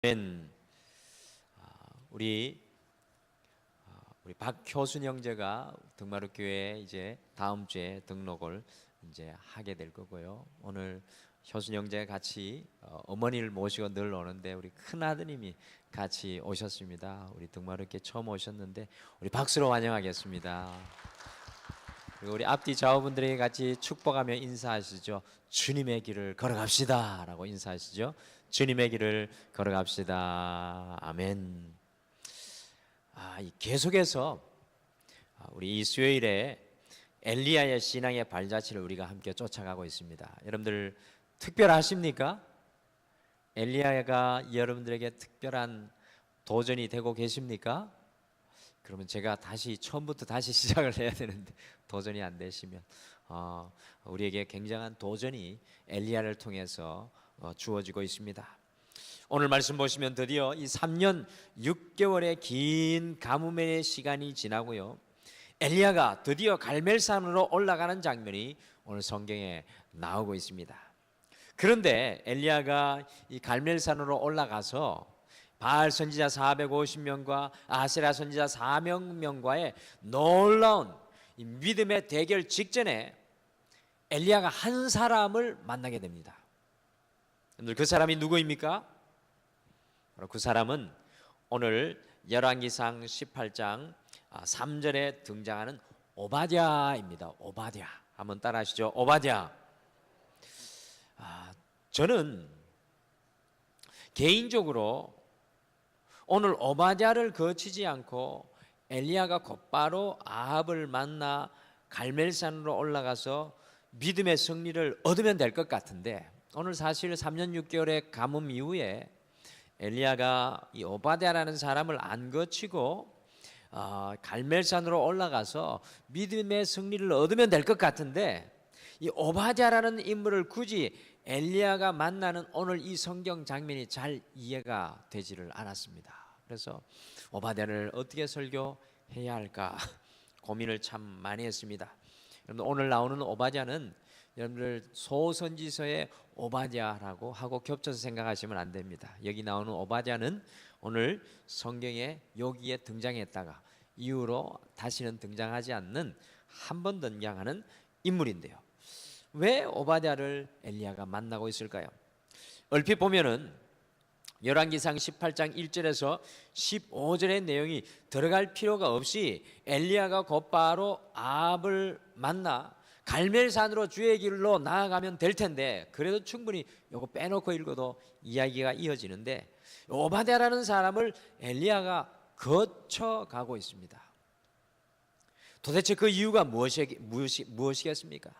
아멘. 우리 박효순 형제가 등마루교회에 이제 다음 주에 등록을 이제 하게 될 거고요. 오늘 효순 형제 같이 어머니를 모시고 늘 오는데 우리 큰 아드님이 같이 오셨습니다. 우리 등마루교회 처음 오셨는데 우리 박수로 환영하겠습니다. 그리고 우리 앞뒤 좌우분들에게 같이 축복하며 인사하시죠. 주님의 길을 걸어갑시다라고 인사하시죠. 주님의 길을 걸어갑시다. 아멘. 계속해서 우리 이 수요일에 엘리야의 신앙의 발자취를 우리가 함께 쫓아가고 있습니다. 여러분들 특별하십니까? 엘리야가 여러분들에게 특별한 도전이 되고 계십니까? 그러면 제가 처음부터 다시 시작을 해야 되는데 도전이 안 되시면 우리에게 굉장한 도전이 엘리야를 통해서 주어지고 있습니다. 오늘 말씀 보시면 드디어 이 3년 6개월의 긴 가뭄의 시간이 지나고요, 엘리야가 드디어 갈멜산으로 올라가는 장면이 오늘 성경에 나오고 있습니다. 그런데 엘리야가 이 갈멜산으로 올라가서 바알 선지자 450명과 아세라 선지자 400명과의 놀라운 이 믿음의 대결 직전에 엘리야가 한 사람을 만나게 됩니다. 여러분들, 그 사람이 누구입니까? 바로 그 사람은 오늘 열왕기상 18장 3절에 등장하는 오바댜입니다. 오바댜, 한번 따라하시죠. 오바댜. 저는 개인적으로 오늘 오바댜를 거치지 않고 엘리야가 곧바로 아합을 만나 갈멜산으로 올라가서 믿음의 승리를 얻으면 될 것 같은데, 오늘 사실 3년 6개월의 가뭄 이후에 엘리야가 이 오바댜라는 사람을 안 거치고 갈멜산으로 올라가서 믿음의 승리를 얻으면 될 것 같은데, 이 오바댜라는 인물을 굳이 엘리야가 만나는 오늘 이 성경 장면이 잘 이해가 되지를 않았습니다. 그래서 오바댜를 어떻게 설교해야 할까 고민을 참 많이 했습니다. 여러분, 오늘 나오는 오바댜는 여러분들 소선지서의 오바댜라고 하고 겹쳐서 생각하시면 안 됩니다. 여기 나오는 오바댜는 오늘 성경에 여기에 등장했다가 이후로 다시는 등장하지 않는, 한 번 등장하는 인물인데요. 왜 오바댜를 엘리야가 만나고 있을까요? 얼핏 보면은 열왕기상 18장 1절에서 15절의 내용이 들어갈 필요가 없이 엘리야가 곧바로 아합을 만나 갈멜산으로 주의 길로 나아가면 될 텐데, 그래도 충분히 이거 빼놓고 읽어도 이야기가 이어지는데, 오바댜라는 사람을 엘리야가 거쳐가고 있습니다. 도대체 그 이유가 무엇이겠습니까?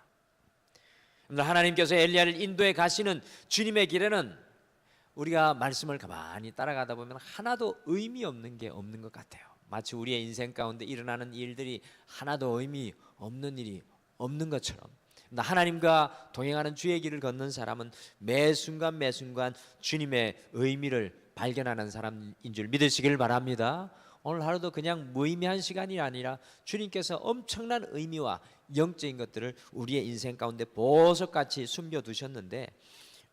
하나님께서 엘리야를 인도해 가시는 주님의 길에는 우리가 말씀을 가만히 따라가다 보면 하나도 의미 없는 게 없는 것 같아요. 마치 우리의 인생 가운데 일어나는 일들이 하나도 의미 없는 일이 없는 것처럼, 하나님과 동행하는 주의 길을 걷는 사람은 매 순간 매 순간 주님의 의미를 발견하는 사람인 줄 믿으시길 바랍니다. 오늘 하루도 그냥 무의미한 시간이 아니라 주님께서 엄청난 의미와 영적인 것들을 우리의 인생 가운데 보석같이 숨겨두셨는데,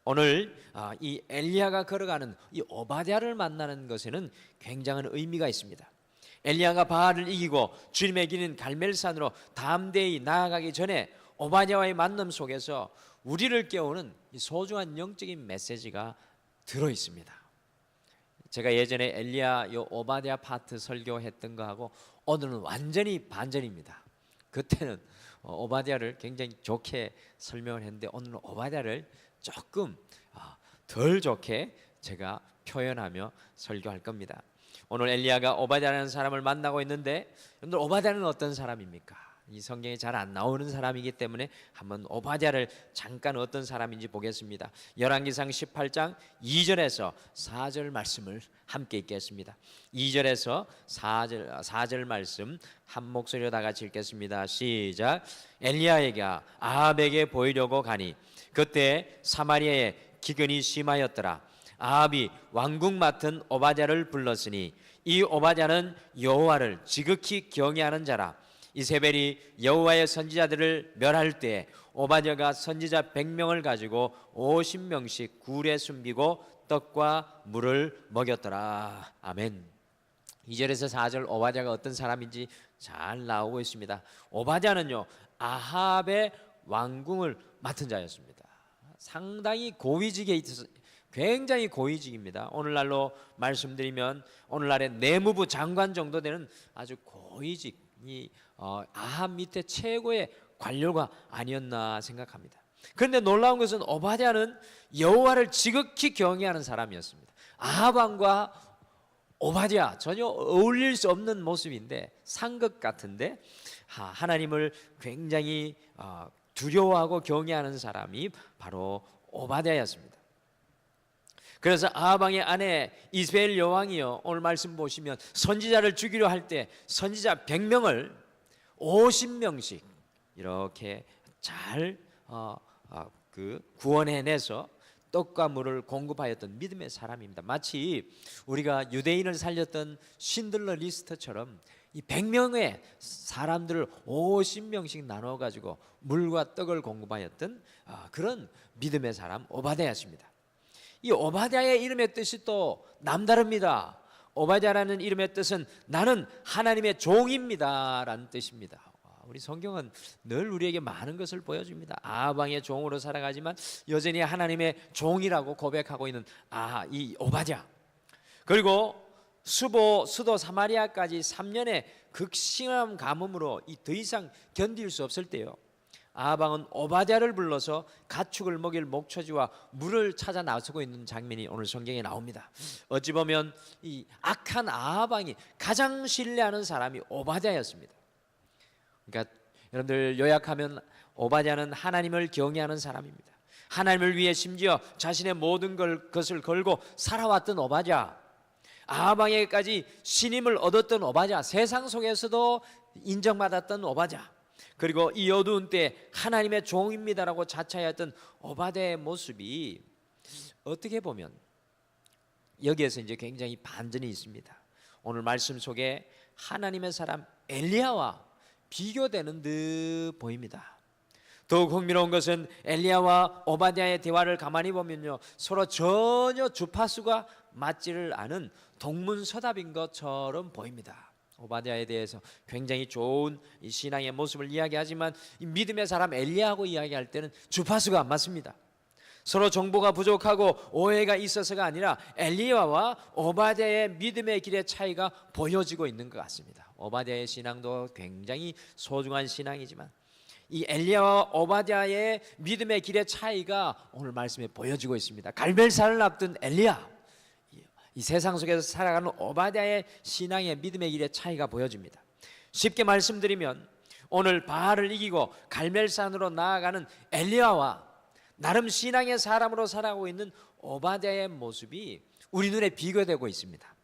오늘 이 엘리야가 걸어가는 이 오바댜를 만나는 것에는 굉장한 의미가 있습니다. 엘리야가 바알을 이기고 주님의 길인 갈멜산으로 담대히 나아가기 전에 오바댜와의 만남 속에서 우리를 깨우는 이 소중한 영적인 메시지가 들어 있습니다. 제가 예전에 엘리야 요 오바댜 파트 설교했던 거하고 오늘은 완전히 반전입니다. 그때는 오바댜를 굉장히 좋게 설명을 했는데, 오늘은 오바댜를 조금 덜 좋게 제가 표현하며 설교할 겁니다. 오늘 엘리야가 오바댜라는 사람을 만나고 있는데, 여러분들 오바댜는 어떤 사람입니까? 이 성경에 잘 안 나오는 사람이기 때문에 한번 오바댜를 잠깐 어떤 사람인지 보겠습니다. 열왕기상 18장 2절에서 4절 말씀을 함께 읽겠습니다. 2절에서 4절 말씀 한 목소리로 다 같이 읽겠습니다. 시작. 엘리야가 아합에게 보이려고 가니 그때 사마리아에 기근이 심하였더라. 아합이 왕궁 맡은 오바댜를 불렀으니 이 오바댜는 여호와를 지극히 경외하는 자라. 이세벨이 여호와의 선지자들을 멸할 때 오바댜가 선지자 100명을 가지고 50명씩 굴에 숨기고 떡과 물을 먹였더라. 아멘. 2절에서 4절 오바댜가 어떤 사람인지 잘 나오고 있습니다. 오바댜는요, 아합의 왕궁을 맡은 자였습니다. 상당히 고위직에 있어서 굉장히 고위직입니다. 오늘날로 말씀드리면 오늘날의 내무부 장관 정도 되는 아주 고위직이 아합 밑에 최고의 관료가 아니었나 생각합니다. 그런데 놀라운 것은 오바댜는 여호와를 지극히 경외하는 사람이었습니다. 아합 왕과 오바댜 전혀 어울릴 수 없는 모습인데, 상극 같은데 하나님을 굉장히 두려워하고 경외하는 사람이 바로 오바댜였습니다. 그래서 아합 왕의 아내 이스벨 여왕이요, 오늘 말씀 보시면 선지자를 죽이려 할 때 선지자 100명을 50명씩 이렇게 잘 구원해내서 떡과 물을 공급하였던 믿음의 사람입니다. 마치 우리가 유대인을 살렸던 신들러 리스트처럼 이 100명의 사람들을 50명씩 나눠 가지고 물과 떡을 공급하였던 그런 믿음의 사람 오바댜였습니다. 이 오바댜의 이름의 뜻이 또 남다릅니다. 오바댜라는 이름의 뜻은 나는 하나님의 종입니다라는 뜻입니다. 우리 성경은 늘 우리에게 많은 것을 보여줍니다. 아합 왕의 종으로 살아가지만 여전히 하나님의 종이라고 고백하고 있는 이 오바댜. 그리고 수도 사마리아까지 3년의 극심한 가뭄으로 더 이상 견딜 수 없을 때요, 아합 왕은 오바댜를 불러서 가축을 먹일 목초지와 물을 찾아 나서고 있는 장면이 오늘 성경에 나옵니다. 어찌 보면 이 악한 아합 왕이 가장 신뢰하는 사람이 오바댜였습니다. 그러니까 여러분들 요약하면 오바댜는 하나님을 경외하는 사람입니다. 하나님을 위해 심지어 자신의 모든 것을 걸고 살아왔던 오바댜, 아합 왕에게까지 신임을 얻었던 오바댜, 세상 속에서도 인정받았던 오바댜, 그리고 이 어두운 때 하나님의 종입니다라고 자처했던 오바댜의 모습이 어떻게 보면 여기에서 이제 굉장히 반전이 있습니다. 오늘 말씀 속에 하나님의 사람 엘리야와 비교되는 듯 보입니다. 더욱 흥미로운 것은 엘리야와 오바댜의 대화를 가만히 보면요, 서로 전혀 주파수가 맞지를 않은 동문서답인 것처럼 보입니다. 오바댜에 대해서 굉장히 좋은 신앙의 모습을 이야기하지만 이 믿음의 사람 엘리야하고 이야기할 때는 주파수가 안 맞습니다. 서로 정보가 부족하고 오해가 있어서가 아니라 엘리야와 오바댜의 믿음의 길의 차이가 보여지고 있는 것 같습니다. 오바댜의 신앙도 굉장히 소중한 신앙이지만 이 엘리야와 오바댜의 믿음의 길의 차이가 오늘 말씀에 보여지고 있습니다. 갈멜산을 앞둔 엘리야, 이 세상 속에서 살아가는 오바댜의 신앙의 믿음의 길의 차이가 보여집니다. 쉽게 말씀드리면 오늘 바알을 이기고 갈멜산으로 나아가는 엘리야와 나름 신앙의 사람으로 살아가고 있는 오바댜의 모습이 우리 눈에 비교되고 있습니다.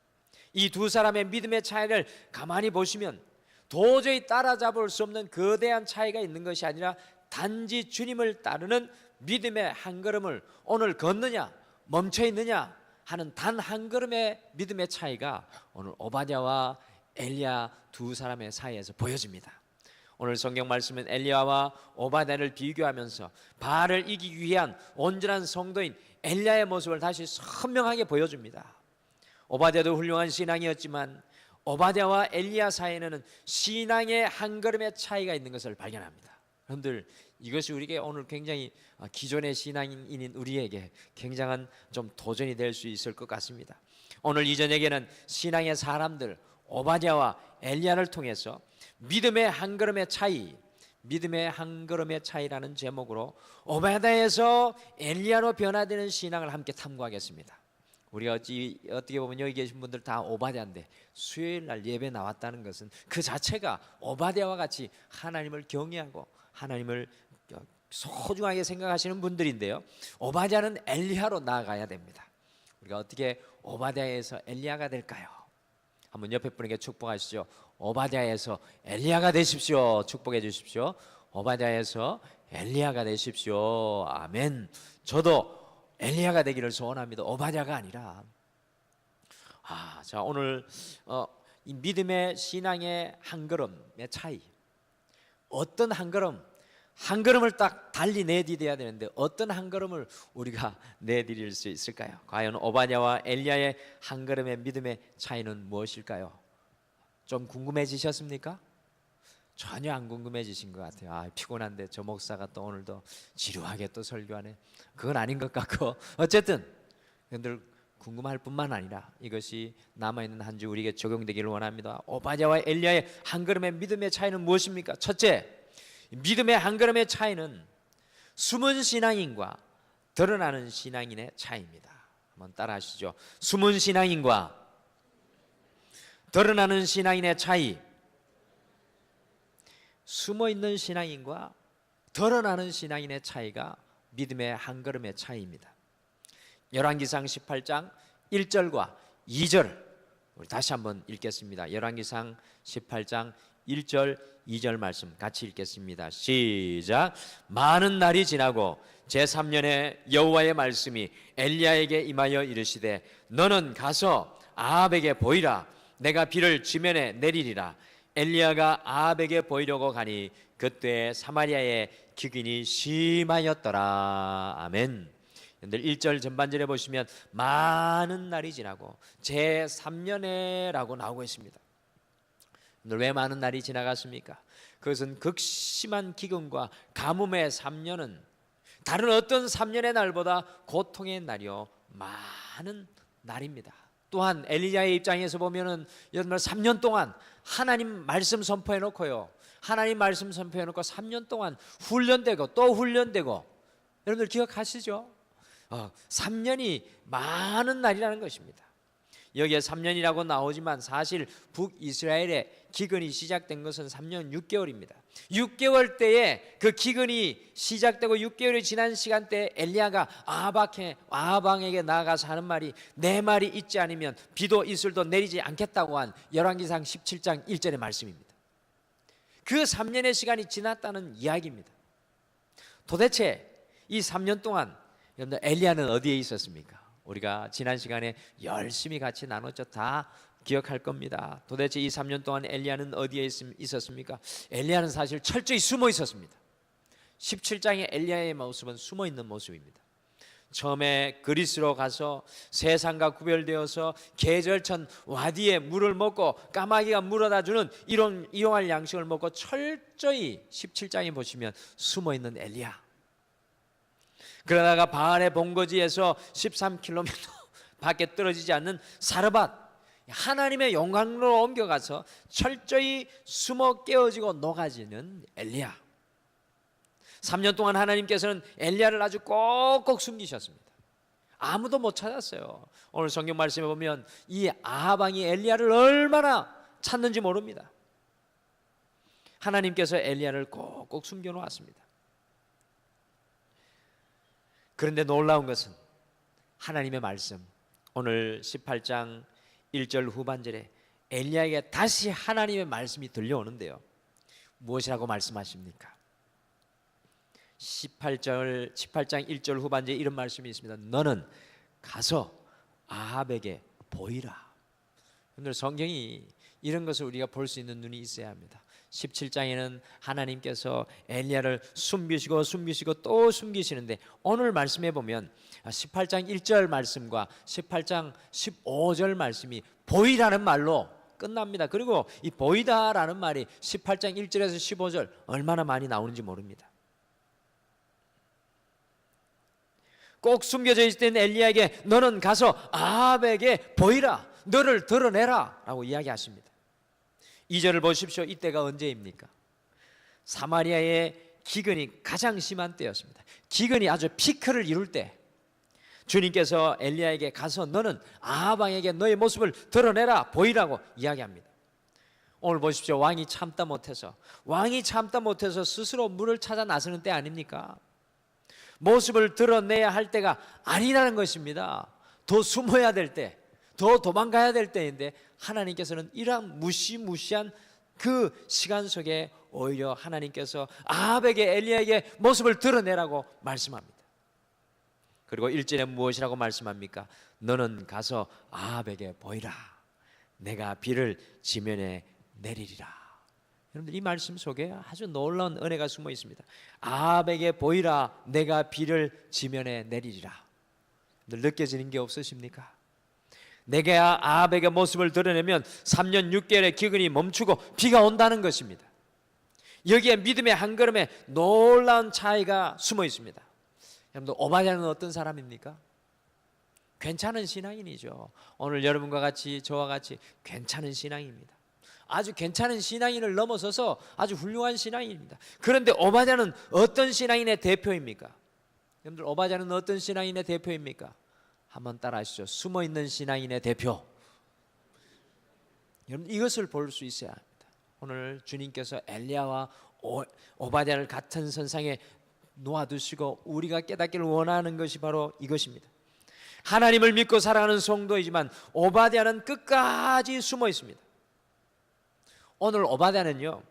이 두 사람의 믿음의 차이를 가만히 보시면 도저히 따라잡을 수 없는 거대한 차이가 있는 것이 아니라 단지 주님을 따르는 믿음의 한 걸음을 오늘 걷느냐 멈춰 있느냐 하는 단 한 걸음의 믿음의 차이가 오늘 오바댜와 엘리야 두 사람의 사이에서 보여집니다. 오늘 성경 말씀은 엘리야와 오바댜를 비교하면서 바알을 이기기 위한 온전한 성도인 엘리야의 모습을 다시 선명하게 보여줍니다. 오바댜도 훌륭한 신앙이었지만 오바댜와 엘리야 사이에는 신앙의 한 걸음의 차이가 있는 것을 발견합니다. 여러분들, 이것이 우리에게 오늘 굉장히 기존의 신앙인인 우리에게 굉장한 좀 도전이 될 수 있을 것 같습니다. 오늘 이 저녁에는 신앙의 사람들 오바댜와 엘리야를 통해서 믿음의 한 걸음의 차이, 믿음의 한 걸음의 차이라는 제목으로 오바댜에서 엘리야로 변화되는 신앙을 함께 탐구하겠습니다. 우리가 어떻게 보면 여기 계신 분들 다 오바댜인데 수요일 날 예배 나왔다는 것은 그 자체가 오바댜와 같이 하나님을 경외하고 하나님을 소중하게 생각하시는 분들인데요, 오바댜는 엘리야로 나아가야 됩니다. 우리가 어떻게 오바댜에서 엘리야가 될까요? 한번 옆에 분에게 축복하시죠. 오바댜에서 엘리야가 되십시오. 축복해 주십시오. 오바댜에서 엘리야가 되십시오. 아멘. 저도 엘리야가 되기를 소원합니다. 오바댜가 아니라. 자, 오늘 이 믿음의 신앙의 한 걸음의 차이, 어떤 한 걸음, 한 걸음을 딱 달리 내디뎌야 되는데 어떤 한 걸음을 우리가 내디딜 수 있을까요? 과연 오바댜와 엘리야의 한 걸음의 믿음의 차이는 무엇일까요? 좀 궁금해지셨습니까? 전혀 안 궁금해지신 것 같아요. 아, 피곤한데 저 목사가 또 오늘도 지루하게 또 설교하네. 그건 아닌 것 같고, 어쨌든 여러분들 궁금할 뿐만 아니라 이것이 남아있는 한 주 우리에게 적용되기를 원합니다. 오바댜와 엘리야의 한 걸음의 믿음의 차이는 무엇입니까? 첫째, 믿음의 한 걸음의 차이는 숨은 신앙인과 드러나는 신앙인의 차이입니다. 한번 따라 하시죠. 숨은 신앙인과 드러나는 신앙인의 차이. 숨어있는 신앙인과 드러나는 신앙인의 차이가 믿음의 한 걸음의 차이입니다. 열왕기상 18장 1절과 2절 우리 다시 한번 읽겠습니다. 열왕기상 18장 1절 2절 말씀 같이 읽겠습니다. 시작. 많은 날이 지나고 제3년에 여호와의 말씀이 엘리야에게 임하여 이르시되 너는 가서 아합에게 보이라. 내가 비를 지면에 내리리라. 엘리야가 아합에게 보이려고 가니 그때 사마리아에 기근이 심하였더라. 아멘. 여러분들 1절 전반절에 보시면 많은 날이 지나고 제3년에라고 나오고 있습니다. 왜 많은 날이 지나갔습니까? 그것은 극심한 기근과 가뭄의 3년은 다른 어떤 3년의 날보다 고통의 날이요 많은 날입니다. 또한 엘리야의 입장에서 보면은 여러분들 3년 동안 하나님 말씀 선포해 놓고요, 하나님 말씀 선포해 놓고 3년 동안 훈련되고 또 훈련되고, 여러분들 기억하시죠? 3년이 많은 날이라는 것입니다. 여기에 3년이라고 나오지만 사실 북이스라엘의 기근이 시작된 것은 3년 6개월입니다. 6개월 때에 그 기근이 시작되고 6개월이 지난 시간대에 엘리야가 아합왕에게 나아가서 하는 말이 내 말이 있지 않으면 비도 이슬도 내리지 않겠다고 한 열왕기상 17장 1절의 말씀입니다. 그 3년의 시간이 지났다는 이야기입니다. 도대체 이 3년 동안 여러분들 엘리야는 어디에 있었습니까? 우리가 지난 시간에 열심히 같이 나눴죠. 다 기억할 겁니다. 도대체 이 3년 동안 엘리야는 어디에 있었습니까? 엘리야는 사실 철저히 숨어 있었습니다. 17장의 엘리야의 모습은 숨어 있는 모습입니다. 처음에 그리스로 가서 세상과 구별되어서 계절천 와디에 물을 먹고 까마귀가 물어다 주는 이런 이용할 양식을 먹고 철저히 17장에 보시면 숨어 있는 엘리야. 그러다가 바알의 본거지에서 13km 밖에 떨어지지 않는 사르밧, 하나님의 영광으로 옮겨가서 철저히 숨어 깨어지고 녹아지는 엘리야. 3년 동안 하나님께서는 엘리야를 아주 꼭꼭 숨기셨습니다. 아무도 못 찾았어요. 오늘 성경 말씀에 보면 이 아합 왕이 엘리야를 얼마나 찾는지 모릅니다. 하나님께서 엘리야를 꼭꼭 숨겨놓았습니다. 그런데 놀라운 것은 하나님의 말씀, 오늘 18장 1절 후반절에 엘리야에게 다시 하나님의 말씀이 들려오는데요, 무엇이라고 말씀하십니까? 18장 1절 후반절에 이런 말씀이 있습니다. 너는 가서 아합에게 보이라. 오늘 성경이 이런 것을 우리가 볼 수 있는 눈이 있어야 합니다. 17장에는 하나님께서 엘리야를 숨기시고 또 숨기시는데, 오늘 말씀해 보면 18장 1절 말씀과 18장 15절 말씀이 보이라는 말로 끝납니다. 그리고 이 보이다라는 말이 18장 1절에서 15절 얼마나 많이 나오는지 모릅니다. 꼭 숨겨져 있던 엘리야에게 너는 가서 아합에게 보이라, 너를 드러내라 라고 이야기하십니다. 2절을 보십시오. 이때가 언제입니까? 사마리아의 기근이 가장 심한 때였습니다. 기근이 아주 피크를 이룰 때 주님께서 엘리야에게 가서 너는 아합 왕에게 너의 모습을 드러내라, 보이라고 이야기합니다. 오늘 보십시오. 왕이 참다 못해서 스스로 물을 찾아 나서는 때 아닙니까? 모습을 드러내야 할 때가 아니라는 것입니다. 더 숨어야 될 때, 더 도망가야 될 때인데 하나님께서는 이러한 무시무시한 그 시간 속에 오히려 하나님께서 아합에게, 엘리야에게 모습을 드러내라고 말씀합니다. 그리고 1절에 무엇이라고 말씀합니까? 너는 가서 아합에게 보이라. 내가 비를 지면에 내리리라. 여러분들 이 말씀 속에 아주 놀라운 은혜가 숨어 있습니다. 아합에게 보이라, 내가 비를 지면에 내리리라. 느껴지는 게 없으십니까? 내가 아합에게 모습을 드러내면 3년 6개월의 기근이 멈추고 비가 온다는 것입니다. 여기에 믿음의 한 걸음에 놀라운 차이가 숨어 있습니다. 여러분들 오바댜는 어떤 사람입니까? 괜찮은 신앙인이죠. 오늘 여러분과 같이 저와 같이 괜찮은 신앙입니다. 아주 괜찮은 신앙인을 넘어서서 아주 훌륭한 신앙인입니다. 그런데 오바댜는 어떤 신앙인의 대표입니까? 여러분들 오바댜는 어떤 신앙인의 대표입니까? 한번 따라하시죠. 숨어있는 신앙인의 대표. 여러분 이것을 볼 수 있어야 합니다. 오늘 주님께서 엘리야와 오바댜를 같은 선상에 놓아두시고 우리가 깨닫기를 원하는 것이 바로 이것입니다. 하나님을 믿고 살아가는 성도이지만 오바댜는 끝까지 숨어 있습니다. 오늘 오바댜는요,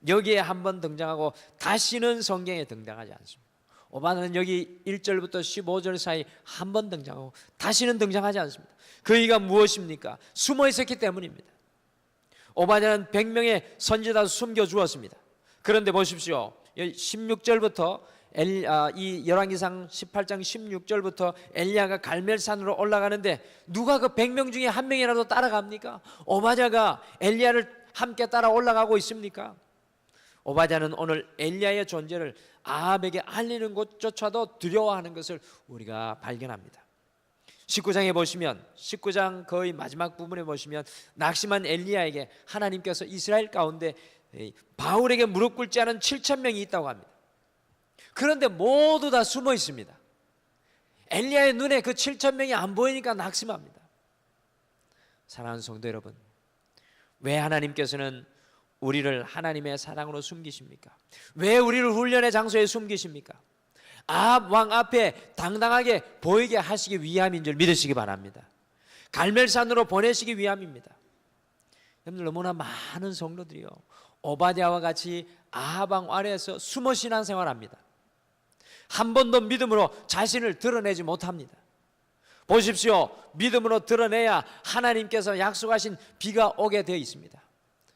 여기에 한번 등장하고 다시는 성경에 등장하지 않습니다. 오바댜는 여기 1절부터 15절 사이 한 번 등장하고 다시는 등장하지 않습니다. 그 이유가 무엇입니까? 숨어 있었기 때문입니다. 오바댜는 100명의 선지자도 숨겨주었습니다. 그런데 보십시오, 16절부터 이 열왕기상 18장 16절부터 엘리야가 갈멜산으로 올라가는데 누가 그 100명 중에 한 명이라도 따라갑니까? 오바댜가 엘리야를 함께 따라 올라가고 있습니까? 오바댜는 오늘 엘리야의 존재를 아합에게 알리는 것조차도 두려워하는 것을 우리가 발견합니다. 19장에 보시면, 19장 거의 마지막 부분에 보시면 낙심한 엘리야에게 하나님께서 이스라엘 가운데 바울에게 무릎 꿇지 않은 7,000명이 있다고 합니다. 그런데 모두 다 숨어 있습니다. 엘리야의 눈에 그 7,000명이 안 보이니까 낙심합니다. 사랑하는 성도 여러분, 왜 하나님께서는 우리를 하나님의 사랑으로 숨기십니까? 왜 우리를 훈련의 장소에 숨기십니까? 아합 왕 앞에 당당하게 보이게 하시기 위함인 줄 믿으시기 바랍니다. 갈멜산으로 보내시기 위함입니다. 여러분들 너무나 많은 성도들이요, 오바댜와 같이 아합 왕 아래에서 숨어 신앙생활합니다. 한 번도 믿음으로 자신을 드러내지 못합니다. 보십시오, 믿음으로 드러내야 하나님께서 약속하신 비가 오게 되어 있습니다.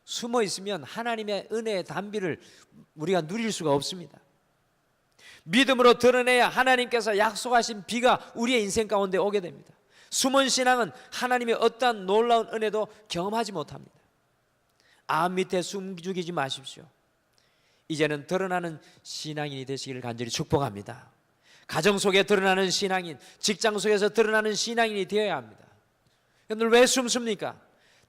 숨어 있으면 하나님의 은혜의 단비를 우리가 누릴 수가 없습니다. 믿음으로 드러내야 하나님께서 약속하신 비가 우리의 인생 가운데 오게 됩니다. 숨은 신앙은 하나님의 어떠한 놀라운 은혜도 경험하지 못합니다. 암 밑에 숨죽이지 마십시오. 이제는 드러나는 신앙인이 되시기를 간절히 축복합니다. 가정 속에 드러나는 신앙인, 직장 속에서 드러나는 신앙인이 되어야 합니다. 여러분들 왜 숨습니까?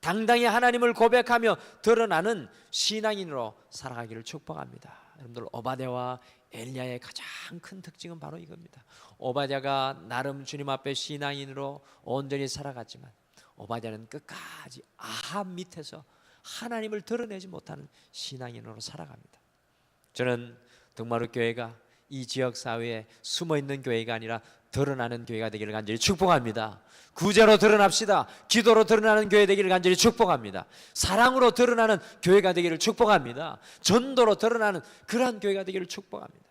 당당히 하나님을 고백하며 드러나는 신앙인으로 살아가기를 축복합니다. 여러분들 오바댜와 엘리야의 가장 큰 특징은 바로 이겁니다. 오바댜가 나름 주님 앞에 신앙인으로 온전히 살아갔지만 오바댜는 끝까지 아합 밑에서 하나님을 드러내지 못하는 신앙인으로 살아갑니다. 저는 등마루 교회가 이 지역 사회에 숨어있는 교회가 아니라 드러나는 교회가 되기를 간절히 축복합니다. 구제로 드러납시다. 기도로 드러나는 교회 되기를 간절히 축복합니다. 사랑으로 드러나는 교회가 되기를 축복합니다. 전도로 드러나는 그러한 교회가 되기를 축복합니다.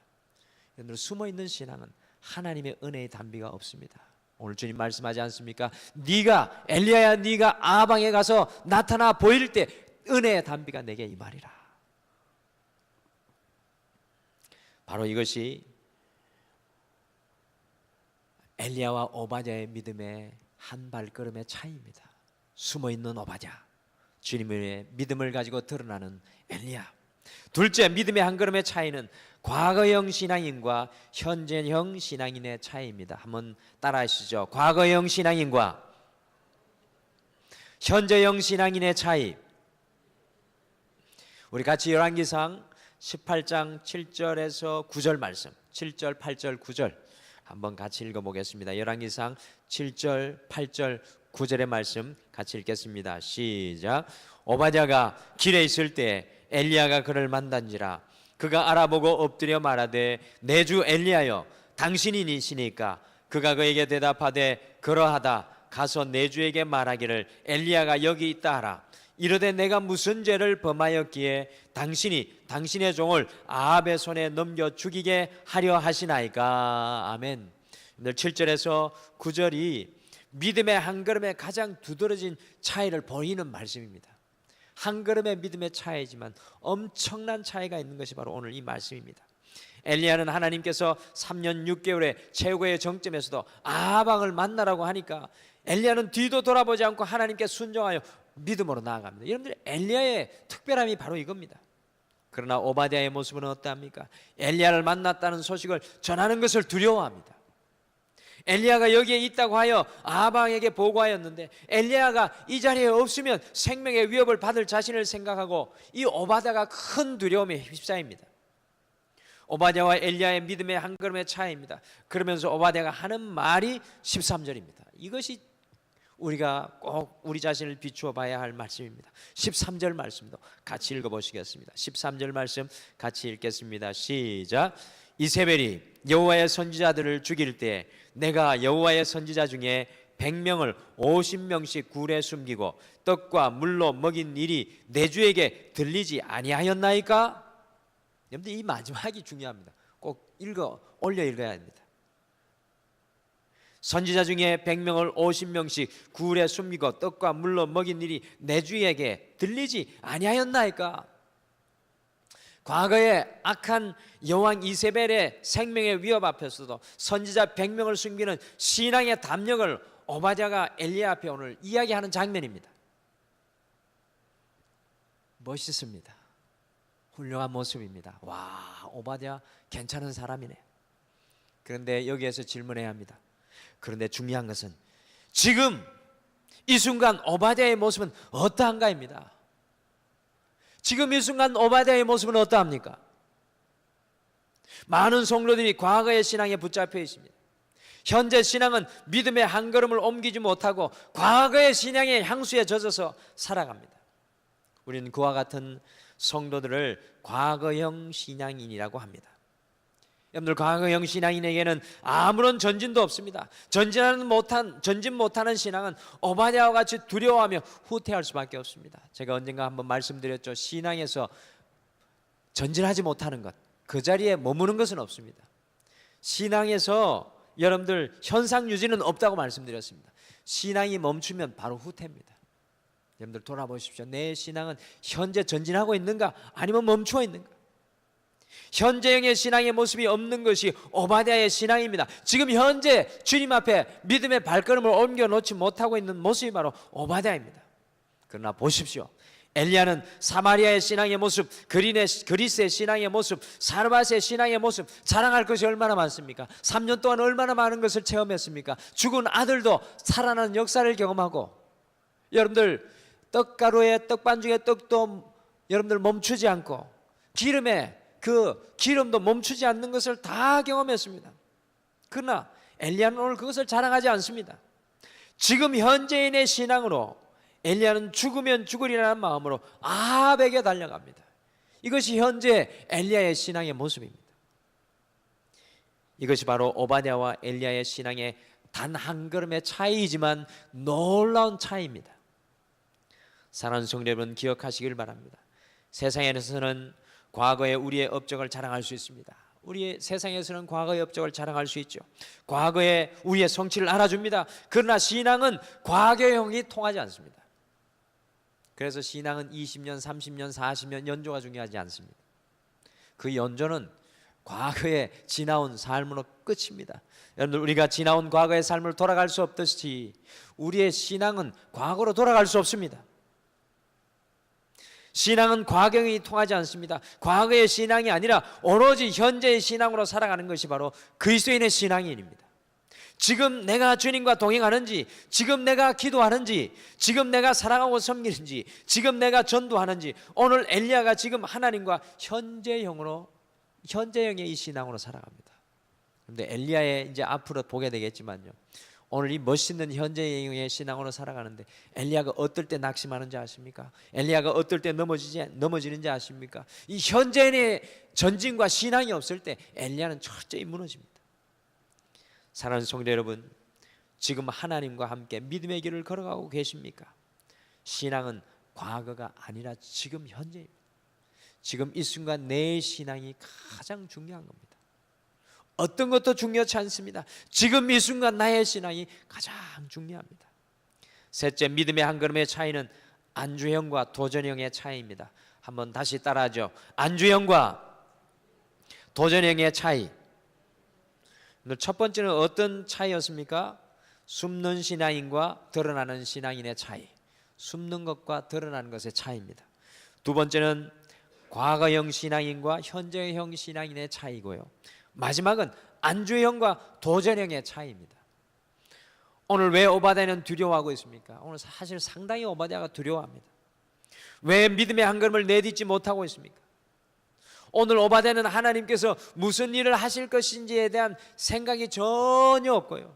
여러분들 숨어있는 신앙은 하나님의 은혜의 단비가 없습니다. 오늘 주님 말씀하지 않습니까? 네가 엘리야야, 네가 아방에 가서 나타나 보일 때 은혜의 단비가 내게 임하리라. 바로 이것이 엘리야와 오바댜의 믿음의 한 발걸음의 차이입니다. 숨어있는 오바댜, 주님의 믿음을 가지고 드러나는 엘리야. 둘째, 믿음의 한 걸음의 차이는 과거형 신앙인과 현재형 신앙인의 차이입니다. 한번 따라하시죠. 과거형 신앙인과 현재형 신앙인의 차이. 우리 같이 열왕기상 18장 7절에서 9절 말씀, 7절, 8절, 9절 한번 같이 읽어보겠습니다. 열왕기상 7절, 8절, 9절의 말씀 같이 읽겠습니다. 시작. 오바댜가 길에 있을 때 엘리야가 그를 만난지라. 그가 알아보고 엎드려 말하되 내 주 엘리야여, 당신이니시니까. 그가 그에게 대답하되 그러하다. 가서 내 주에게 말하기를 엘리야가 여기 있다 하라. 이르되 내가 무슨 죄를 범하였기에 당신이 당신의 종을 아합의 손에 넘겨 죽이게 하려 하시나이까. 아멘. 7절에서 9절이 믿음의 한 걸음에 가장 두드러진 차이를 보이는 말씀입니다. 한 걸음의 믿음의 차이지만 엄청난 차이가 있는 것이 바로 오늘 이 말씀입니다. 엘리야는 하나님께서 3년 6개월의 최고의 정점에서도 아합왕을 만나라고 하니까 엘리야는 뒤도 돌아보지 않고 하나님께 순종하여 믿음으로 나아갑니다. 여러분들, 엘리야의 특별함이 바로 이겁니다. 그러나 오바댜의 모습은 어떠합니까? 엘리야를 만났다는 소식을 전하는 것을 두려워합니다. 엘리야가 여기에 있다고 하여 아합왕에게 보고하였는데 엘리야가 이 자리에 없으면 생명의 위협을 받을 자신을 생각하고 이 오바댜가 큰 두려움에 휩싸입니다. 오바댜와 엘리야의 믿음의 한 걸음의 차이입니다. 그러면서 오바댜가 하는 말이 13절입니다. 이것이 우리가 꼭 우리 자신을 비추어 봐야 할 말씀입니다. 13절 말씀도 같이 읽어보시겠습니다. 13절 말씀 같이 읽겠습니다. 시작. 이세벨이 여호와의 선지자들을 죽일 때 내가 여호와의 선지자 중에 100명을 50명씩 굴에 숨기고 떡과 물로 먹인 일이 내 주에게 들리지 아니하였나이까? 여러분들, 이 마지막이 중요합니다. 꼭 올려 읽어야 합니다. 선지자 중에 100명을 50명씩 굴에 숨기고 떡과 물로 먹인 일이 내 주에게 들리지 아니하였나이까? 과거에 악한 여왕 이세벨의 생명의 위협 앞에서도 선지자 100명을 숨기는 신앙의 담력을 오바댜가 엘리야 앞에 오늘 이야기하는 장면입니다. 멋있습니다. 훌륭한 모습입니다. 와, 오바댜 괜찮은 사람이네. 그런데 여기에서 질문해야 합니다. 그런데 중요한 것은 지금 이 순간 오바댜의 모습은 어떠한가입니다. 지금 이 순간 오바댜의 모습은 어떠합니까? 많은 성도들이 과거의 신앙에 붙잡혀 있습니다. 현재 신앙은 믿음의 한 걸음을 옮기지 못하고 과거의 신앙의 향수에 젖어서 살아갑니다. 우리는 그와 같은 성도들을 과거형 신앙인이라고 합니다. 여러분들, 과거형 신앙인에게는 아무런 전진도 없습니다. 전진 못하는 신앙은 오바댜와 같이 두려워하며 후퇴할 수밖에 없습니다. 제가 언젠가 한번 말씀드렸죠. 신앙에서 전진하지 못하는 것, 그 자리에 머무는 것은 없습니다. 신앙에서 여러분들 현상 유지는 없다고 말씀드렸습니다. 신앙이 멈추면 바로 후퇴입니다. 여러분들 돌아보십시오. 내 신앙은 현재 전진하고 있는가 아니면 멈추어 있는가? 현재형의 신앙의 모습이 없는 것이 오바댜의 신앙입니다. 지금 현재 주님 앞에 믿음의 발걸음을 옮겨 놓지 못하고 있는 모습이 바로 오바댜입니다. 그러나 보십시오. 엘리야는 사마리아의 신앙의 모습, 그리스의 신앙의 모습, 사르밧의 신앙의 모습, 자랑할 것이 얼마나 많습니까? 3년 동안 얼마나 많은 것을 체험했습니까? 죽은 아들도 살아나는 역사를 경험하고, 여러분들 떡가루에 떡반죽의 떡도 여러분들 멈추지 않고 기름에 그 기름도 멈추지 않는 것을 다 경험했습니다. 그러나 엘리야는 오늘 그것을 자랑하지 않습니다. 지금 현재인의 신앙으로 엘리야는 죽으면 죽으리라는 마음으로 아합에게 달려갑니다. 이것이 현재 엘리야의 신앙의 모습입니다. 이것이 바로 오바댜와 엘리야의 신앙의 단 한 걸음의 차이이지만 놀라운 차이입니다. 사랑하는 성도 여러분, 기억하시길 바랍니다. 세상에서는 과거의 우리의 업적을 자랑할 수 있습니다. 우리의 세상에서는 과거의 업적을 자랑할 수 있죠. 과거의 우리의 성취를 알아줍니다. 그러나 신앙은 과거형이 통하지 않습니다. 그래서 신앙은 20년, 30년, 40년 연조가 중요하지 않습니다. 그 연조는 과거에 지나온 삶으로 끝입니다. 여러분들, 우리가 지나온 과거의 삶을 돌아갈 수 없듯이 우리의 신앙은 과거로 돌아갈 수 없습니다. 신앙은 과거형이 통하지 않습니다. 과거의 신앙이 아니라 오로지 현재의 신앙으로 살아가는 것이 바로 그리스도인의 신앙인입니다. 지금 내가 주님과 동행하는지, 지금 내가 기도하는지, 지금 내가 사랑하고 섬기는지, 지금 내가 전도하는지, 오늘 엘리야가 지금 하나님과 현재형의 이 신앙으로 살아갑니다. 그런데 엘리야의 이제 앞으로 보게 되겠지만요, 오늘 이 멋있는 현재형의 신앙으로 살아가는데 엘리야가 어떨 때 낙심하는지 아십니까? 엘리야가 어떨 때 넘어지는지 아십니까? 이 현재의 전진과 신앙이 없을 때 엘리야는 철저히 무너집니다. 사랑하는 성도 여러분, 지금 하나님과 함께 믿음의 길을 걸어가고 계십니까? 신앙은 과거가 아니라 지금 현재입니다. 지금 이 순간 내 신앙이 가장 중요한 겁니다. 어떤 것도 중요치 않습니다. 지금 이 순간 나의 신앙이 가장 중요합니다. 셋째, 믿음의 한 걸음의 차이는 안주형과 도전형의 차이입니다. 한번 다시 따라하죠. 안주형과 도전형의 차이. 첫 번째는 어떤 차이였습니까? 숨는 신앙인과 드러나는 신앙인의 차이. 숨는 것과 드러나는 것의 차이입니다. 두 번째는 과거형 신앙인과 현재형 신앙인의 차이고요. 마지막은 안주형과 도전형의 차이입니다. 오늘 왜 오바댜는 두려워하고 있습니까? 오늘 사실 상당히 오바댜가 두려워합니다. 왜 믿음의 한 걸음을 내딛지 못하고 있습니까? 오늘 오바댜는 하나님께서 무슨 일을 하실 것인지에 대한 생각이 전혀 없고요,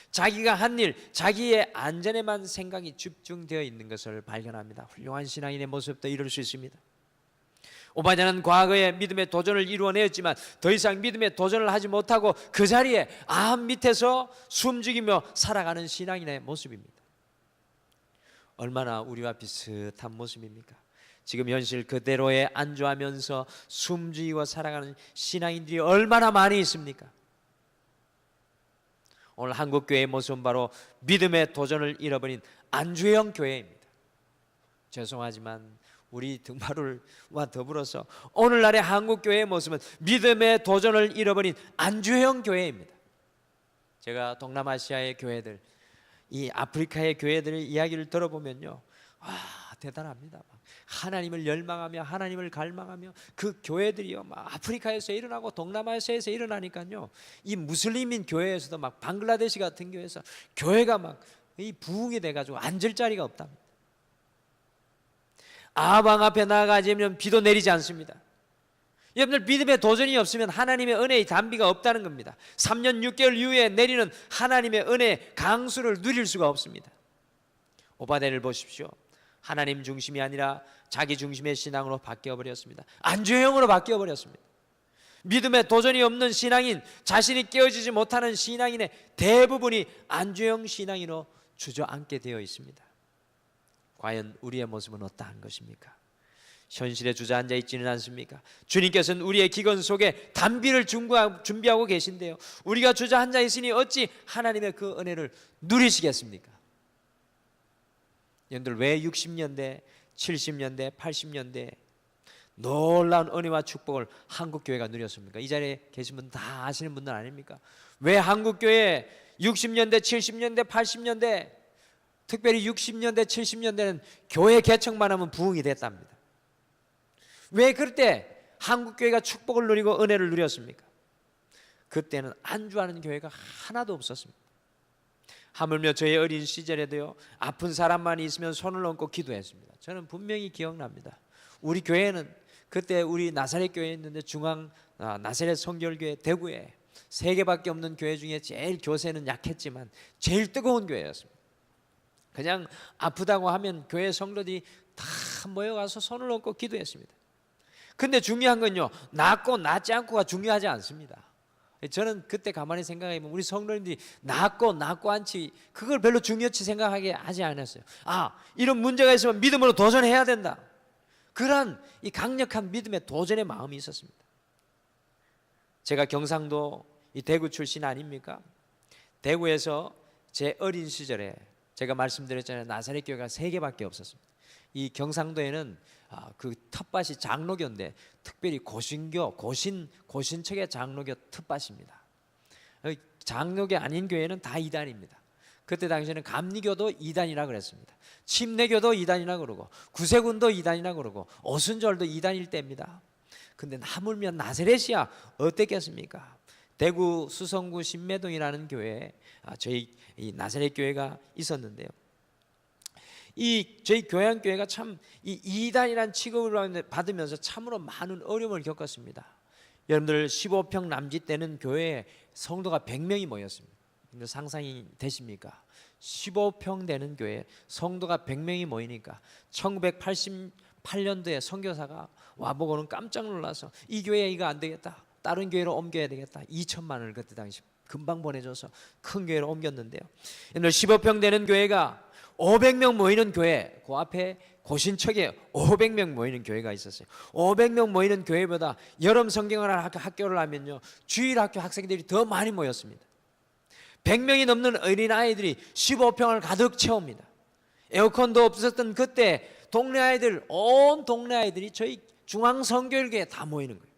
자기가 한 일, 자기의 안전에만 생각이 집중되어 있는 것을 발견합니다. 훌륭한 신앙인의 모습도 이룰 수 있습니다. 오바댜는 과거에 믿음의 도전을 이루어내었지만 더 이상 믿음의 도전을 하지 못하고 그 자리에 암 밑에서 숨죽이며 살아가는 신앙인의 모습입니다. 얼마나 우리와 비슷한 모습입니까? 지금 현실 그대로에 안주하면서 숨죽이고 살아가는 신앙인들이 얼마나 많이 있습니까? 오늘 한국교회의 모습은 바로 믿음의 도전을 잃어버린 안주형 교회입니다. 죄송하지만 우리 등바울과 더불어서 오늘날의 한국교회의 모습은 믿음의 도전을 잃어버린 안주형 교회입니다. 제가 동남아시아의 교회들, 이 아프리카의 교회들의 이야기를 들어보면요, 대단합니다. 하나님을 열망하며 하나님을 갈망하며 그 교회들이요, 막 아프리카에서 일어나고 동남아시아에서 일어나니까요, 이 무슬림인 교회에서도 막 방글라데시 같은 교회에서 교회가 막 이 부흥이 돼가지고 앉을 자리가 없답니다. 아방 앞에 나아가지면 비도 내리지 않습니다. 여러분들, 믿음의 도전이 없으면 하나님의 은혜의 단비가 없다는 겁니다. 3년 6개월 이후에 내리는 하나님의 은혜 강수를 누릴 수가 없습니다. 오바댜를 보십시오. 하나님 중심이 아니라 자기 중심의 신앙으로 바뀌어버렸습니다. 안주형으로 바뀌어버렸습니다. 믿음의 도전이 없는 신앙인, 자신이 깨어지지 못하는 신앙인의 대부분이 안주형 신앙인으로 주저앉게 되어 있습니다. 과연 우리의 모습은 어떠한 것입니까? 현실에 주저앉아 있지는 않습니까? 주님께서는 우리의 기근 속에 단비를 준비하고 계신데요, 우리가 주저앉아 있으니 어찌 하나님의 그 은혜를 누리시겠습니까? 여러분들, 왜 60년대, 70년대, 80년대 놀라운 은혜와 축복을 한국교회가 누렸습니까? 이 자리에 계신 분 다 아시는 분들 아닙니까? 왜 한국교회 60년대, 70년대, 80년대, 특별히 60년대, 70년대는 교회 개척만 하면 부흥이 됐답니다. 왜 그때 한국교회가 축복을 누리고 은혜를 누렸습니까? 그때는 안주하는 교회가 하나도 없었습니다. 하물며 저의 어린 시절에도요, 아픈 사람만 있으면 손을 얹고 기도했습니다. 저는 분명히 기억납니다. 우리 교회는 그때 우리 나사렛 교회에 있는데 중앙 나사렛 성결교회 대구에 3개밖에 없는 교회 중에 제일 교세는 약했지만 제일 뜨거운 교회였습니다. 그냥 아프다고 하면 교회 성도들이 다 모여가서 손을 얹고 기도했습니다. 근데 중요한 건요, 낫고 낫지 않고가 중요하지 않습니다. 저는 그때 가만히 생각해보면 우리 성도님들이 낫고 않지, 그걸 별로 중요치 생각하게 하지 않았어요. 이런 문제가 있으면 믿음으로 도전해야 된다, 그런 이 강력한 믿음의 도전의 마음이 있었습니다. 제가 경상도 이 대구 출신 아닙니까? 대구에서 제 어린 시절에 제가 말씀드렸잖아요, 나사렛 교회가 3개밖에 없었습니다. 이 경상도에는 그 텃밭이 장로교인데 특별히 고신척의 장로교 텃밭입니다. 장로교 아닌 교회는 다 이단입니다. 그때 당시에는 감리교도 이단이라 그랬습니다. 침례교도 이단이라 그러고 구세군도 이단이라 그러고 오순절도 이단일 때입니다. 근데 하물며 나사렛이야 어땠겠습니까? 대구 수성구 신매동이라는 교회에 저희 이 나사렛 교회가 있었는데요, 이 저희 교양교회가 참 이 이단이란 취급을 받으면서 참으로 많은 어려움을 겪었습니다. 여러분들, 15평 남짓 되는 교회에 성도가 100명이 모였습니다. 상상이 되십니까? 15평 되는 교회에 성도가 100명이 모이니까 1988년도에 선교사가 와보고는 깜짝 놀라서 이 교회 이거 안 되겠다, 다른 교회로 옮겨야 되겠다, 2천만 원을 그때 당시 금방 보내줘서 큰 교회로 옮겼는데요, 15평 되는 교회가 500명 모이는 교회, 그 앞에 고신척에 500명 모이는 교회가 있었어요. 500명 모이는 교회보다 여름 성경을 학교를 하면요, 주일학교 학생들이 더 많이 모였습니다. 100명이 넘는 어린아이들이 15평을 가득 채웁니다. 에어컨도 없었던 그때 동네 아이들, 온 동네 아이들이 저희 중앙성교회에 다 모이는 거예요.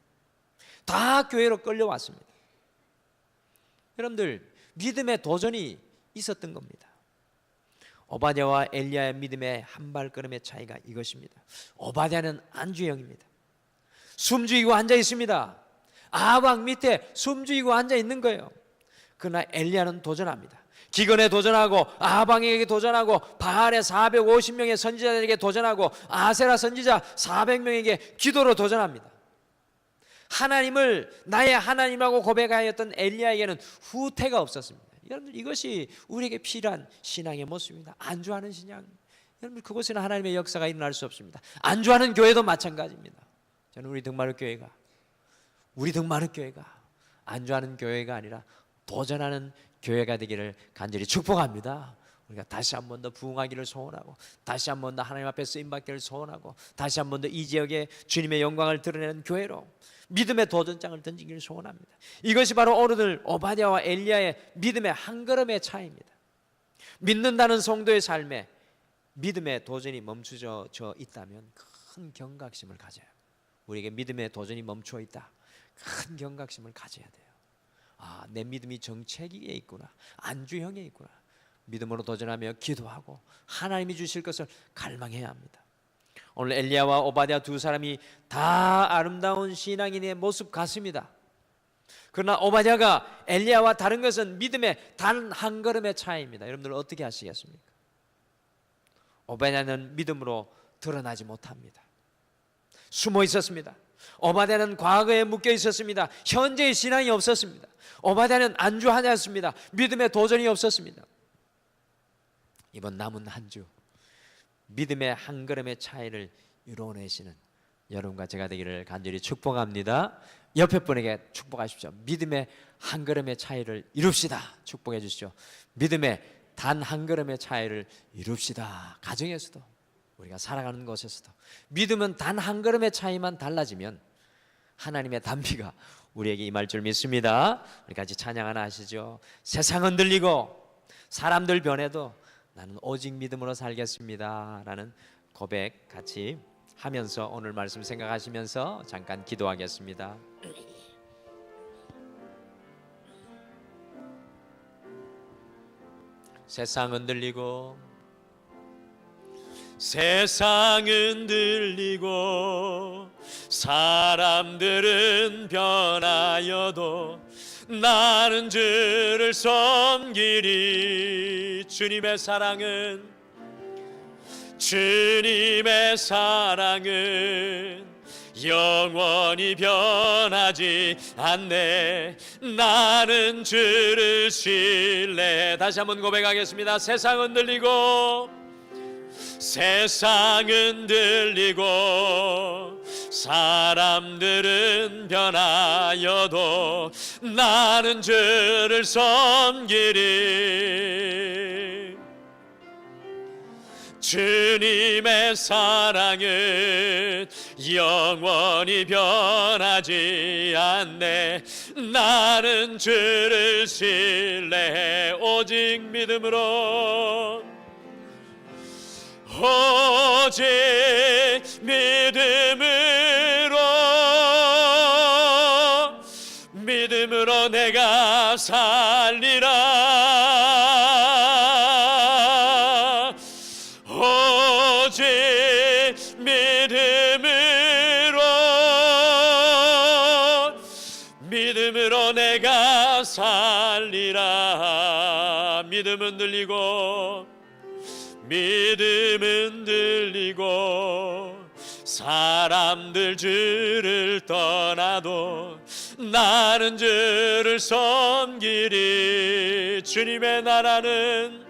다 교회로 끌려왔습니다. 여러분들, 믿음의 도전이 있었던 겁니다. 오바댜와 엘리야의 믿음의 한 발걸음의 차이가 이것입니다. 오바댜는 안주형입니다. 숨죽이고 앉아 있습니다. 아합 밑에 숨죽이고 앉아 있는 거예요. 그러나 엘리야는 도전합니다. 기근에 도전하고, 아합 왕에게 도전하고, 바알의 450명의 선지자들에게 도전하고, 아세라 선지자 400명에게 기도로 도전합니다. 하나님을 나의 하나님이라고 고백하였던 엘리야에게는 후퇴가 없었습니다. 여러분들, 이것이 우리에게 필요한 신앙의 모습입니다. 안주하는 신앙. 여러분, 그곳에는 하나님의 역사가 일어날 수 없습니다. 안주하는 교회도 마찬가지입니다. 저는 우리 등마루 교회가 안주하는 교회가 아니라 도전하는 교회가 되기를 간절히 축복합니다. 우리가 다시 한 번 더 부흥하기를 소원하고, 다시 한 번 더 하나님 앞에 쓰임받기를 소원하고, 다시 한 번 더 이 지역에 주님의 영광을 드러내는 교회로 믿음의 도전장을 던지기를 소원합니다. 이것이 바로 오늘 오바댜와 엘리야의 믿음의 한 걸음의 차이입니다. 믿는다는 성도의 삶에 믿음의 도전이 멈춰져 있다면 큰 경각심을 가져요. 우리에게 믿음의 도전이 멈춰 있다. 큰 경각심을 가져야 돼요. 아, 내 믿음이 정체기에 있구나. 안주형에 있구나. 믿음으로 도전하며 기도하고 하나님이 주실 것을 갈망해야 합니다. 오늘 엘리야와 오바댜 두 사람이 다 아름다운 신앙인의 모습 같습니다. 그러나 오바댜가 엘리야와 다른 것은 믿음의 단 한 걸음의 차이입니다. 여러분들 어떻게 하시겠습니까? 오바댜는 믿음으로 드러나지 못합니다. 숨어 있었습니다. 오바댜는 과거에 묶여 있었습니다. 현재의 신앙이 없었습니다. 오바댜는 안주하지 않습니다. 믿음의 도전이 없었습니다. 이번 남은 한 주 믿음의 한 걸음의 차이를 이루어내시는 여러분과 제가 되기를 간절히 축복합니다. 옆에 분에게 축복하십시오. 믿음의 한 걸음의 차이를 이룹시다. 축복해 주시죠. 믿음의 단 한 걸음의 차이를 이룹시다. 가정에서도, 우리가 살아가는 곳에서도 믿음은 단 한 걸음의 차이만 달라지면 하나님의 단비가 우리에게 임할 줄 믿습니다. 우리 같이 찬양 하나 하시죠. 세상 흔들리고 사람들 변해도 나는 오직 믿음으로 살겠습니다 라는 고백 같이 하면서 오늘 말씀 생각하시면서 잠깐 기도하겠습니다. 세상 흔들리고 사람들은 변하여도 나는 주를 섬기리. 주님의 사랑은 영원히 변하지 않네. 나는 주를 신뢰. 다시 한번 고백하겠습니다. 세상은 들리고 사람들은 변하여도 나는 주를 섬기리. 주님의 사랑은 영원히 변하지 않네. 나는 주를 신뢰해 오직 믿음으로 내가 살리라. 오직 믿음으로 내가 살리라. 믿음은 들리고 사람들 주를 떠나도 나는 주를 섬기리. 주님의 나라는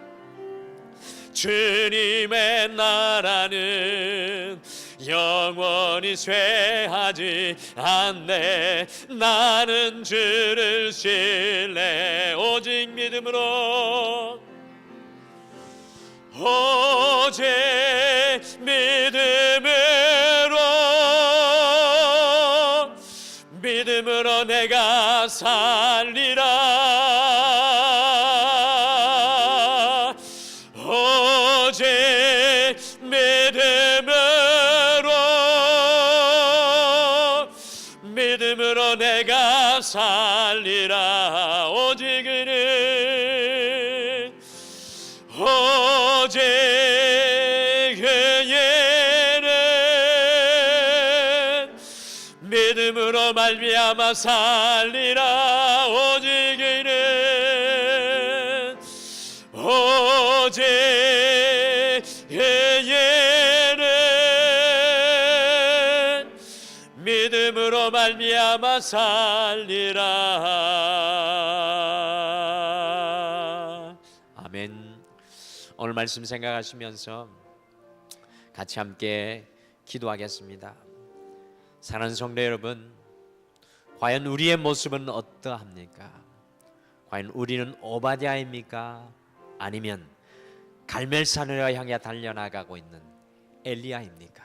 영원히 쇠하지 않네. 나는 주를 신뢰 오직 믿음으로 내가 살리라. 오직 믿음으로 내가 살리라. 오직 그는 그에는 믿음으로 말미암아 살리라. 오직 그는 그에는 믿음으로 말미암아 살리라. 아멘. 오늘 말씀 생각하시면서 같이 함께 기도하겠습니다. 사랑하는 성도 여러분, 과연 우리의 모습은 어떠합니까? 과연 우리는 오바댜입니까? 아니면 갈멜산으로 향해 달려나가고 있는 엘리야입니까?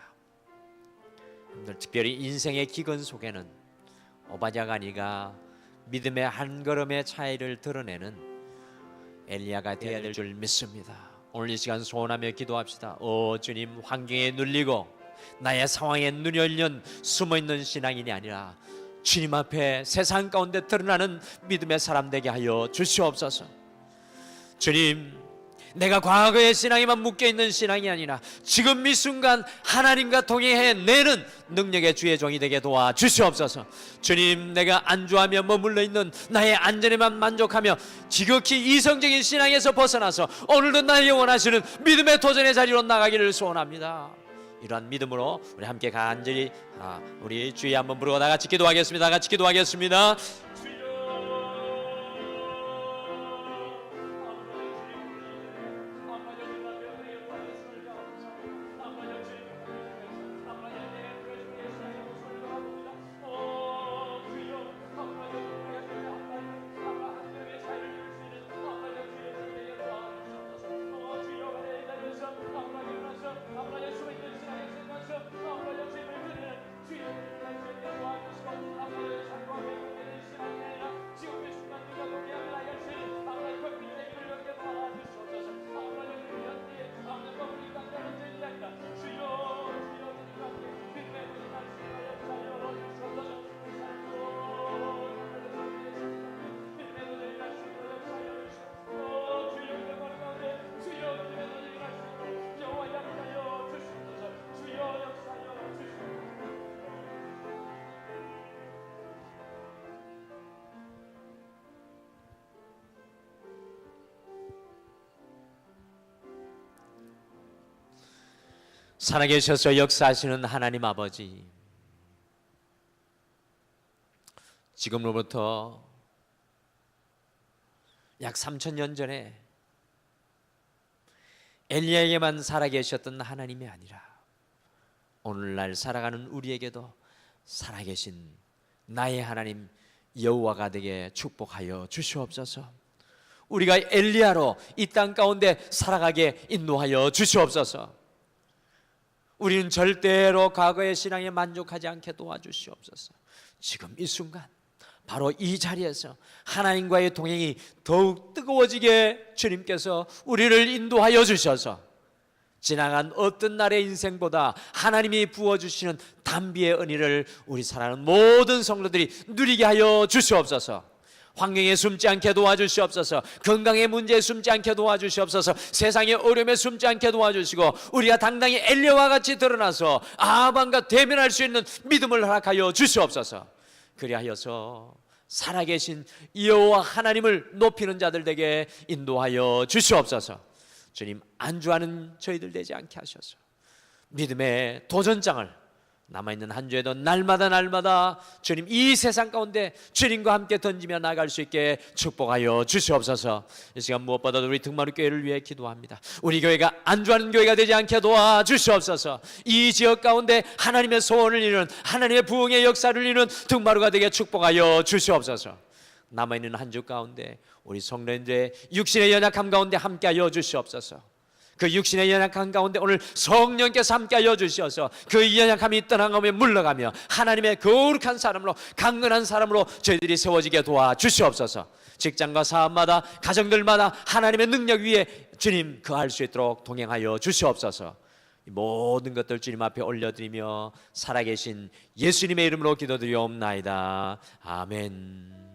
특별히 인생의 기근 속에는 오바댜가 아니라 믿음의 한 걸음의 차이를 드러내는 엘리야가 되어야 될 줄 믿습니다. 오늘 이 시간 소원하며 기도합시다. 오 주님, 환경에 눌리고 나의 상황에 눈이 열린 숨어있는 신앙인이 아니라 주님 앞에 세상 가운데 드러나는 믿음의 사람 되게 하여 주시옵소서. 주님, 내가 과거의 신앙에만 묶여있는 신앙이 아니라 지금 이 순간 하나님과 동행해 내는 능력의 주의 종이 되게 도와주시옵소서. 주님, 내가 안주하며 머물러 있는 나의 안전에만 만족하며 지극히 이성적인 신앙에서 벗어나서 오늘도 나의 영원하시는 믿음의 도전의 자리로 나가기를 소원합니다. 이러한 믿음으로 우리 함께 간절히 우리 주의 한번 부르고 다 같이 기도하겠습니다. 다 같이 기도하겠습니다. 살아계셔서 역사하시는 하나님 아버지, 지금로부터 약 3000년 전에 엘리야에게만 살아계셨던 하나님이 아니라 오늘날 살아가는 우리에게도 살아계신 나의 하나님 여호와가 되게 축복하여 주시옵소서. 우리가 엘리야로 이 땅 가운데 살아가게 인도하여 주시옵소서. 우리는 절대로 과거의 신앙에 만족하지 않게 도와주시옵소서. 지금 이 순간 바로 이 자리에서 하나님과의 동행이 더욱 뜨거워지게 주님께서 우리를 인도하여 주셔서 지나간 어떤 날의 인생보다 하나님이 부어주시는 단비의 은혜를 우리 사랑하는 모든 성도들이 누리게 하여 주시옵소서. 환경에 숨지 않게 도와주시옵소서. 건강의 문제에 숨지 않게 도와주시옵소서. 세상의 어려움에 숨지 않게 도와주시고 우리가 당당히 엘리야와 같이 드러나서 아합과 대면할 수 있는 믿음을 허락하여 주시옵소서. 그리하여서 살아계신 여호와 하나님을 높이는 자들 되게 인도하여 주시옵소서. 주님, 안주하는 저희들 되지 않게 하셔서 믿음의 도전장을 남아있는 한 주에도 날마다 주님 이 세상 가운데 주님과 함께 던지며 나갈 수 있게 축복하여 주시옵소서. 이 시간 무엇보다도 우리 등마루 교회를 위해 기도합니다. 우리 교회가 안주하는 교회가 되지 않게 도와주시옵소서. 이 지역 가운데 하나님의 소원을 이루는 하나님의 부흥의 역사를 이루는 등마루가 되게 축복하여 주시옵소서. 남아있는 한 주 가운데 우리 성도님들의 육신의 연약함 가운데 함께하여 주시옵소서. 그 육신의 연약함 가운데 오늘 성령께서 함께하여 주셔서 그 연약함이 떠나가며 물러가며 하나님의 거룩한 사람으로 강건한 사람으로 저희들이 세워지게 도와주시옵소서. 직장과 사업마다 가정들마다 하나님의 능력 위에 주님 거할 수 있도록 동행하여 주시옵소서. 이 모든 것들 주님 앞에 올려드리며 살아계신 예수님의 이름으로 기도드리옵나이다. 아멘.